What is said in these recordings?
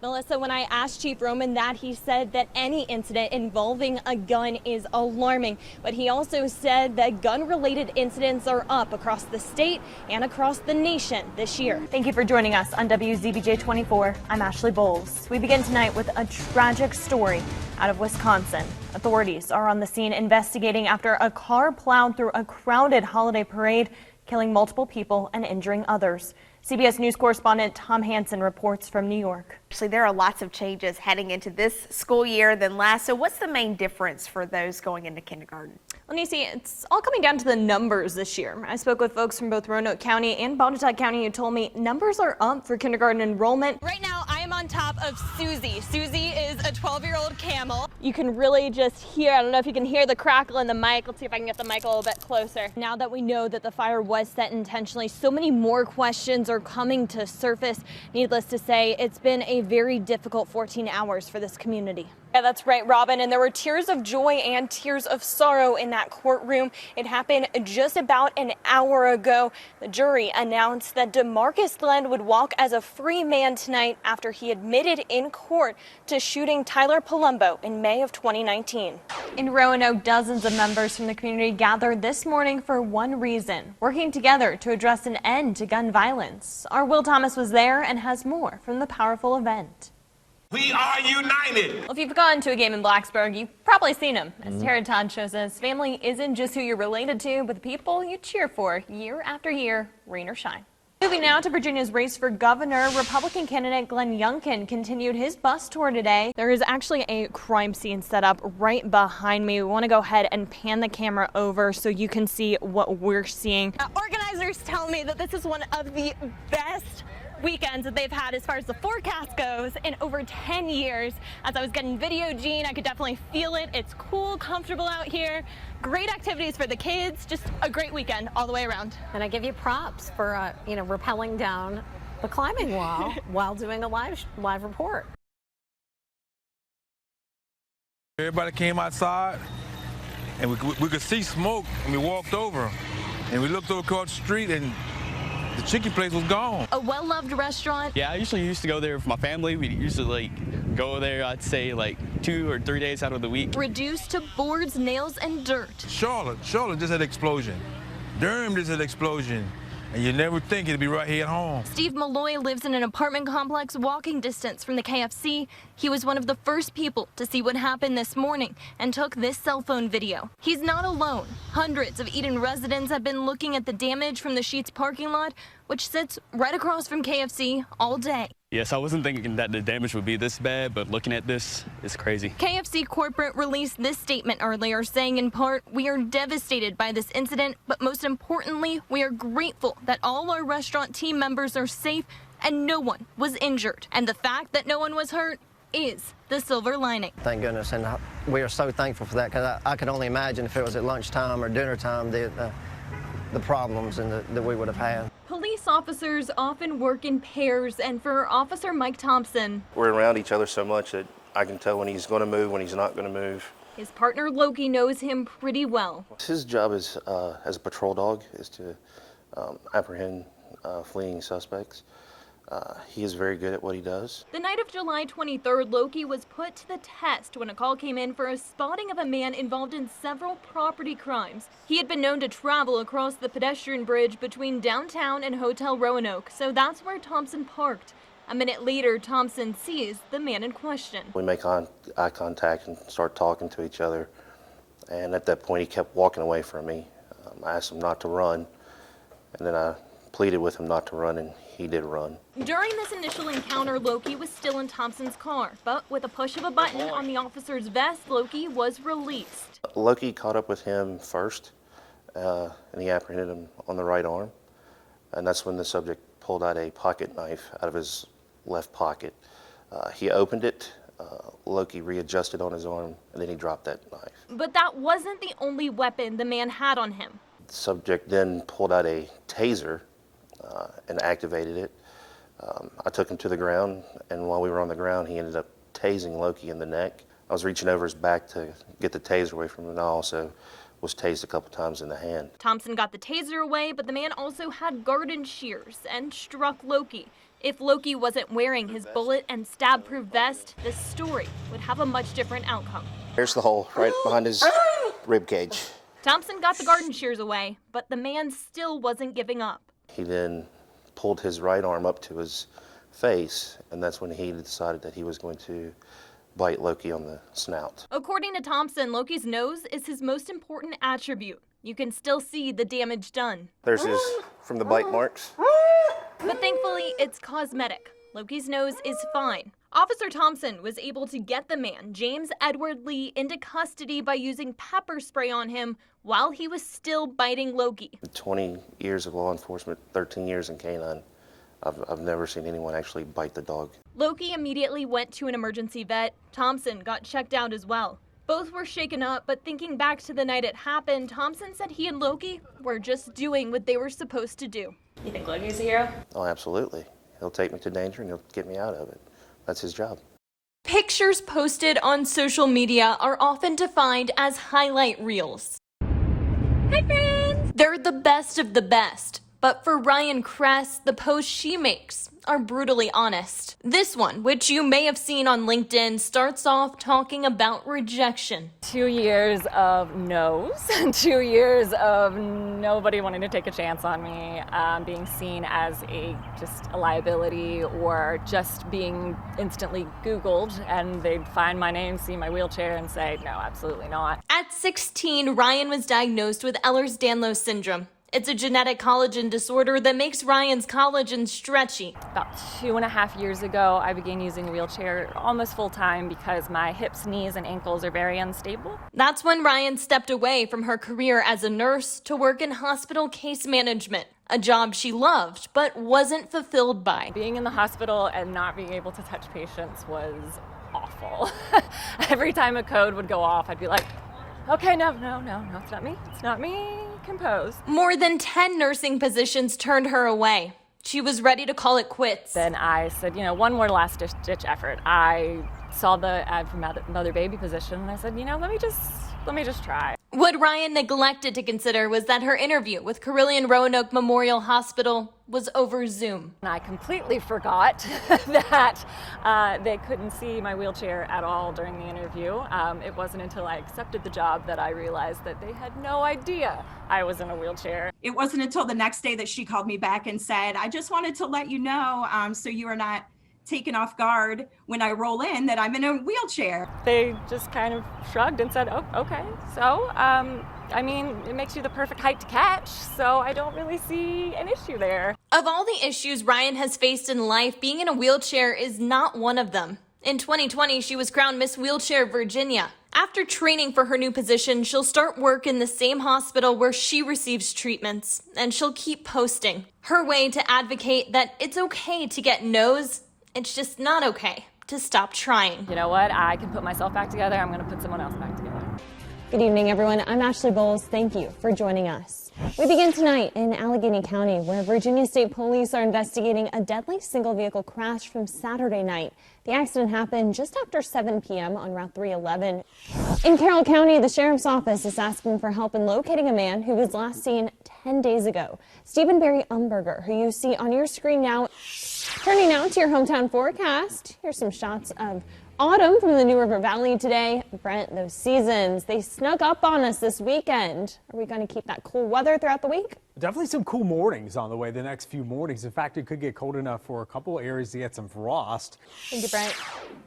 Melissa, when I asked Chief Roman that, he said that any incident involving a gun is alarming, but he also said that gun-related incidents are up across the state and across the nation this year. Thank you for joining us on WZBJ 24. I'm Ashley Boles. We begin tonight with a tragic story out of Wisconsin. Authorities are on the scene investigating after a car plowed through a crowded holiday parade, killing multiple people and injuring others. CBS News correspondent Tom Hansen reports from New York. Actually, there are lots of changes heading into this school year than last. So what's the main difference for those going into kindergarten? Well, Nisi, it's all coming down to the numbers this year. I spoke with folks from both Roanoke County and Boles County who told me numbers are up for kindergarten enrollment. Right now, I am on top of Susie. Susie is a 12-year-old camel. You can really just hear, I don't know if you can hear the crackle in the mic. Let's see if I can get the mic a little bit closer. Now that we know that the fire was set intentionally, so many more questions are coming to surface. Needless to say, it's been a very difficult 14 hours for this community. Yeah, that's right, Robin. And there were tears of joy and tears of sorrow in that courtroom. It happened just about an hour ago. The jury announced that DeMarcus Glenn would walk as a free man tonight after he admitted in court to shooting Tyler Palumbo in May of 2019. In Roanoke, dozens of members from the community gathered this morning for one reason: working together to address an end to gun violence. Our Will Thomas was there and has more from the powerful event. We are united. Well, if you've gone to a game in Blacksburg, you've probably seen him. As Tara Todd shows us, family isn't just who you're related to, but the people you cheer for year after year, rain or shine. Moving now to Virginia's race for governor, Republican candidate Glenn Youngkin continued his bus tour today. There is actually a crime scene set up right behind me. We want to go ahead and pan the camera over so you can see what we're seeing. Organizers tell me that this is one of the best weekends that they've had as far as the forecast goes in over 10 years. As I was getting video, Gene, I could definitely feel it. It's cool, comfortable out here. Great activities for the kids. Just a great weekend all the way around. And I give you props for, rappelling down the climbing wall while doing a live report. Everybody came outside, and we could see smoke, and we walked over, and we looked over across the street, and the chicken place was gone. A well-loved restaurant. Yeah, I usually used to go there with my family. We used to go there, I'd say 2 or 3 days out of the week. Reduced to boards, nails, and dirt. Charlotte just had an explosion. Durham just had an explosion. And you never think it'd be right here at home. Steve Malloy lives in an apartment complex walking distance from the KFC. He was one of the first people to see what happened this morning and took this cell phone video. He's not alone. Hundreds of Eden residents have been looking at the damage from the Sheetz parking lot, which sits right across from KFC all day. Yes, I wasn't thinking that the damage would be this bad, but looking at this, it's crazy. KFC corporate released this statement earlier, saying in part, "We are devastated by this incident, but most importantly, we are grateful that all our restaurant team members are safe and no one was injured. And the fact that no one was hurt is the silver lining." Thank goodness, and we are so thankful for that, because I could only imagine if it was at lunchtime or dinner time, the problems that we would have had. Police officers often work in pairs, and for Officer Mike Thompson, we're around each other so much that I can tell when he's going to move, when he's not going to move. His partner Loki knows him pretty well. His job is, as a patrol dog, is to apprehend fleeing suspects. He is very good at what he does. The night of July 23rd, Loki was put to the test when a call came in for a spotting of a man involved in several property crimes. He had been known to travel across the pedestrian bridge between downtown and Hotel Roanoke, so that's where Thompson parked. A minute later, Thompson sees the man in question. We make eye contact and start talking to each other, and at that point he kept walking away from me. I asked him not to run, and then I pleaded with him not to run, and he did run. During this initial encounter, Loki was still in Thompson's car, but with a push of a button on the officer's vest, Loki was released. Loki caught up with him first, and he apprehended him on the right arm, and that's when the subject pulled out a pocket knife out of his left pocket. He opened it, Loki readjusted on his arm, and then he dropped that knife. But that wasn't the only weapon the man had on him. The subject then pulled out a taser and activated it. I took him to the ground, and while we were on the ground, he ended up tasing Loki in the neck. I was reaching over his back to get the taser away from him, and I also was tased a couple times in the hand. Thompson got the taser away, but the man also had garden shears and struck Loki. If Loki wasn't wearing his bullet and stab-proof vest, this story would have a much different outcome. There's the hole right behind his rib cage. Thompson got the garden shears away, but the man still wasn't giving up. He then pulled his right arm up to his face, and that's when he decided that he was going to bite Loki on the snout. According to Thompson, Loki's nose is his most important attribute. You can still see the damage done. There's his, from the bite marks. But thankfully, it's cosmetic. Loki's nose is fine. Officer Thompson was able to get the man, James Edward Lee, into custody by using pepper spray on him while he was still biting Loki. 20 years of law enforcement, 13 years in canine. I've never seen anyone actually bite the dog. Loki immediately went to an emergency vet. Thompson got checked out as well. Both were shaken up, but thinking back to the night it happened, Thompson said he and Loki were just doing what they were supposed to do. You think Loki's a hero? Oh, absolutely. He'll take me to danger and he'll get me out of it. That's his job. Pictures posted on social media are often defined as highlight reels. Hi, friends! They're the best of the best. But for Ryan Kress, the posts she makes are brutally honest. This one, which you may have seen on LinkedIn, starts off talking about rejection. 2 years of no's, 2 years of nobody wanting to take a chance on me, being seen as just a liability, or just being instantly Googled and they'd find my name, see my wheelchair and say, no, absolutely not. At 16, Ryan was diagnosed with Ehlers-Danlos syndrome. It's a genetic collagen disorder that makes Ryan's collagen stretchy. About 2.5 years ago, I began using a wheelchair almost full time because my hips, knees, and ankles are very unstable. That's when Ryan stepped away from her career as a nurse to work in hospital case management, a job she loved but wasn't fulfilled by. Being in the hospital and not being able to touch patients was awful. Every time a code would go off, I'd be like, okay, no, it's not me. Compose. More than 10 nursing positions turned her away. She was ready to call it quits. Then I said, one more last ditch effort. I saw the ad for mother baby position and I said, let me just try. What Ryan neglected to consider was that her interview with Carilion Roanoke Memorial Hospital was over Zoom. And I completely forgot that they couldn't see my wheelchair at all during the interview. It wasn't until I accepted the job that I realized that they had no idea I was in a wheelchair. It wasn't until the next day that she called me back and said, I just wanted to let you know so you are not taken off guard when I roll in that I'm in a wheelchair. They just kind of shrugged and said, oh, okay. So, it makes you the perfect height to catch, so I don't really see an issue there. Of all the issues Ryan has faced in life, being in a wheelchair is not one of them. In 2020, she was crowned Miss Wheelchair Virginia. After training for her new position, she'll start work in the same hospital where she receives treatments, and she'll keep posting her way to advocate that it's okay to get no's. It's just not okay to stop trying. You know what? I can put myself back together. I'm going to put someone else back together. Good evening, everyone. I'm Ashley Boles. Thank you for joining us. We begin tonight in Allegheny County, where Virginia State Police are investigating a deadly single-vehicle crash from Saturday night. The accident happened just after 7 p.m. on Route 311. In Carroll County, the Sheriff's Office is asking for help in locating a man who was last seen 10 days ago. Stephen Barry Umberger, who you see on your screen now. Turning now to your hometown forecast. Here's some shots of autumn from the New River Valley today. Brent, those seasons, they snuck up on us this weekend. Are we going to keep that cool weather throughout the week? Definitely some cool mornings on the way the next few mornings. In fact, it could get cold enough for a couple areas to get some frost. Thank you, Brent.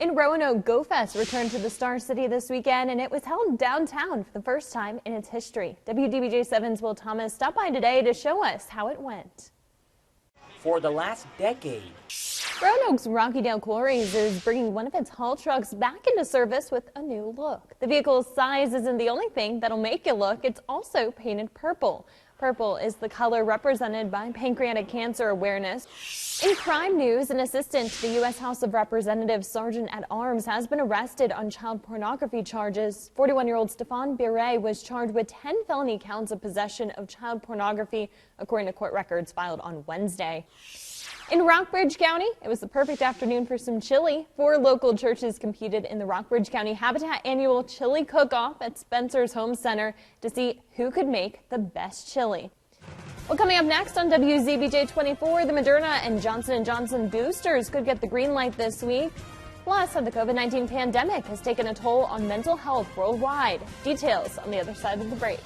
In Roanoke, Go Fest returned to the Star City this weekend, and it was held downtown for the first time in its history. WDBJ7's Will Thomas stopped by today to show us how it went. For the last decade, Roanoke's Rockydale Quarries is bringing one of its haul trucks back into service with a new look. The vehicle's size isn't the only thing that'll make you look. It's also painted purple. Purple is the color represented by pancreatic cancer awareness. In crime news, an assistant to the U.S. House of Representatives Sergeant at Arms has been arrested on child pornography charges. 41-year-old Stefan Biret was charged with 10 felony counts of possession of child pornography, according to court records filed on Wednesday. In Rockbridge County, it was the perfect afternoon for some chili. 4 local churches competed in the Rockbridge County Habitat Annual Chili Cook-Off at Spencer's Home Center to see who could make the best chili. Well, coming up next on WZBJ 24, the Moderna and Johnson & Johnson boosters could get the green light this week. Plus, how the COVID-19 pandemic has taken a toll on mental health worldwide. Details on the other side of the break.